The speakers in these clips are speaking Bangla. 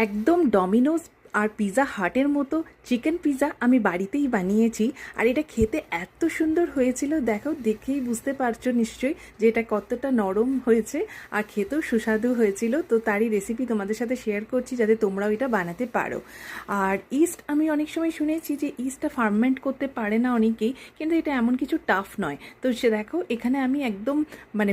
একদম ডমিনোজ আর পিৎজা হাটের মতো চিকেন পিৎজা আমি বাড়িতেই বানিয়েছি। আর এটা খেতে এত সুন্দর হয়েছিল, দেখো দেখেই বুঝতে পারছো নিশ্চয়ই যে এটা কতটা নরম হয়েছে আর খেতেও সুস্বাদু হয়েছিল। তো তারই রেসিপি তোমাদের সাথে শেয়ার করছি যাতে তোমরাও এটা বানাতে পারো। আর ইস্ট আমি অনেক সময় শুনেছি যে ইস্টটা ফার্মেন্ট করতে পারে না অনেকেই, কিন্তু এটা এমন কিছু টাফ নয়। তো সে দেখো এখানে আমি একদম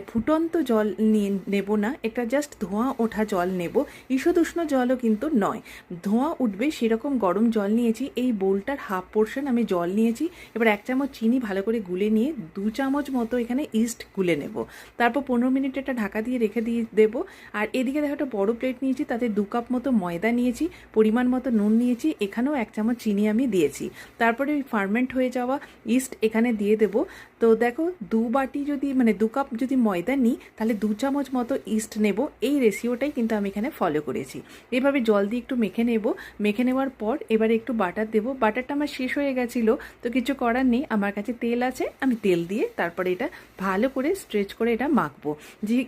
ফুটন্ত জল নিয়ে নেব না, এটা জাস্ট ধোঁয়া ওঠা জল নেব, ঈষদুষ্ণ জলও কিন্তু নয়, ধোঁয়া উঠবে সেরকম গরম জল নিয়েছি। এই বোলটার হাফ পোর্শন আমি জল নিয়েছি। এবার 1 চামচ চিনি ভালো করে গুলে নিয়ে 2 চামচ মতো এখানে ইস্ট গুলে নেব। তারপর 15 মিনিট এটা ঢাকা দিয়ে রেখে দিয়ে দেবো। আর এদিকে দেখো একটা বড় প্লেট নিয়েছি, তাতে 2 কাপ মতো ময়দা নিয়েছি, পরিমাণ মতো নুন নিয়েছি, এখানেও 1 চামচ চিনি আমি দিয়েছি। তারপরে ওই ফার্মেন্ট হয়ে যাওয়া ইস্ট এখানে দিয়ে দেব। তো দেখো 2 বাটি যদি 2 কাপ যদি ময়দা নিই তাহলে 2 চামচ মতো ইস্ট নেব। এই রেশিওটাই কিন্তু আমি এখানে ফলো করেছি। এভাবে জল দিয়ে একটু মেখে নেব। মেখে নেওয়ার পর এবারে একটু বাটার দেবো। বাটারটা আমার শেষ হয়ে গেছিলো, তো কিছু করার নেই, আমার কাছে তেল আছে, আমি তেল দিয়ে তারপরে এটা ভালো করে স্ট্রেচ করে এটা মাখবো।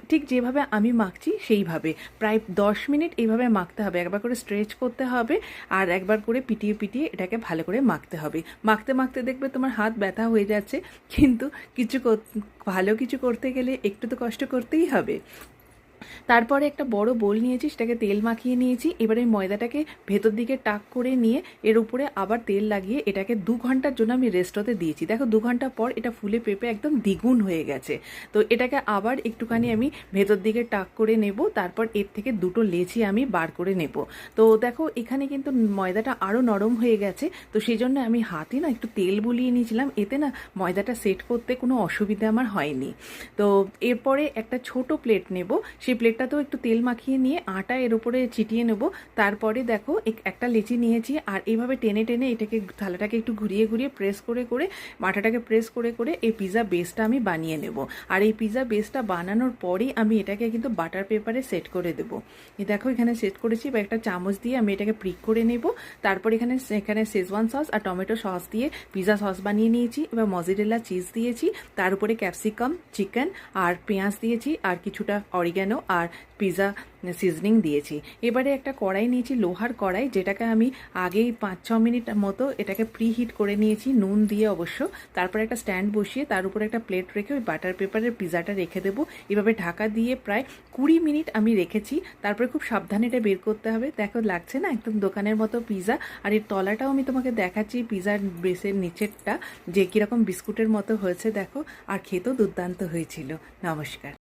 ঠিক যেভাবে আমি মাখছি সেইভাবে প্রায় 10 মিনিট এইভাবে মাখতে হবে। একবার করে স্ট্রেচ করতে হবে আর একবার করে পিটিয়ে পিটিয়ে এটাকে ভালো করে মাখতে হবে। মাখতে মাখতে দেখবে তোমার হাত ব্যথা হয়ে যাচ্ছে, কিন্তু ভালো কিছু করতে গেলে একটু তো কষ্ট করতেই হবে। তারপরে একটা বড় বোল নিয়েছি, সেটাকে তেল মাখিয়ে নিয়েছি। এবারে ময়দাটাকে ভেতর দিকে টাক করে নিয়ে এর উপরে আবার তেল লাগিয়ে এটাকে 2 ঘন্টার জন্য আমি রেস্ট হতে দিয়েছি। দেখো 2 ঘন্টা পর এটা ফুলে পেঁপে একদম দ্বিগুণ হয়ে গেছে। তো এটাকে আবার একটুখানি আমি ভেতর দিকে টাক করে নেব। তারপর এর থেকে 2টো লেচি আমি বার করে নেব। তো দেখো এখানে কিন্তু ময়দাটা আরও নরম হয়ে গেছে, তো সেই জন্য আমি হাতে না একটু তেল বুলিয়ে নিয়েছিলাম, এতে না ময়দাটা সেট করতে কোনো অসুবিধা আমার হয়নি। তো এরপরে একটা ছোট প্লেট নেব, সেই প্লেটটাতেও একটু তেল মাখিয়ে নিয়ে আটা এর উপরে ছিটিয়ে নেব। তারপরে দেখো একটা লেচি নিয়েছি আর এইভাবে টেনে টেনে এটাকে থালাটাকে একটু ঘুরিয়ে ঘুরিয়ে প্রেস করে করে আটাটাকে প্রেস করে করে এই পিৎজা বেসটা আমি বানিয়ে নেব। আর এই পিৎজা বেসটা বানানোর পরেই আমি এটাকে কিন্তু বাটার পেপারে সেট করে দেবো। এই দেখো এখানে সেট করেছি, বা একটা চামচ দিয়ে আমি এটাকে প্রিক করে নেব। তারপর এখানে শেজওয়ান সস আর টমেটো সস দিয়ে পিৎজা সস বানিয়ে নিয়েছি। এবার মজেরেলা চিজ দিয়েছি, তার উপরে ক্যাপসিকাম, চিকেন আর পেঁয়াজ দিয়েছি, আর কিছুটা অরিগ্যানো আর পিৎজা সিজনিং দিয়েছি। এবারে একটা কড়াই নিয়েছি, লোহার কড়াই, যেটাকে আমি আগেই 5-6 মিনিট মতো এটাকে প্রি হিট করে নিয়েছি, নুন দিয়ে অবশ্য। তারপরে একটা স্ট্যান্ড বসিয়ে তার উপরে একটা প্লেট রেখে ওই বাটার পেপারের পিৎজাটা রেখে দেবো। এভাবে ঢাকা দিয়ে প্রায় 20 মিনিট আমি রেখেছি। তারপরে খুব সাবধানে এটা বের করতে হবে। দেখো লাগছে না একদম দোকানের মতো পিৎজা। আর এর তলাটাও আমি তোমাকে দেখাচ্ছি, পিৎজার বেসের নিচেরটা যে কীরকম বিস্কুটের মতো হয়েছে দেখো, আর খেতেও দুর্দান্ত হয়েছিল। নমস্কার।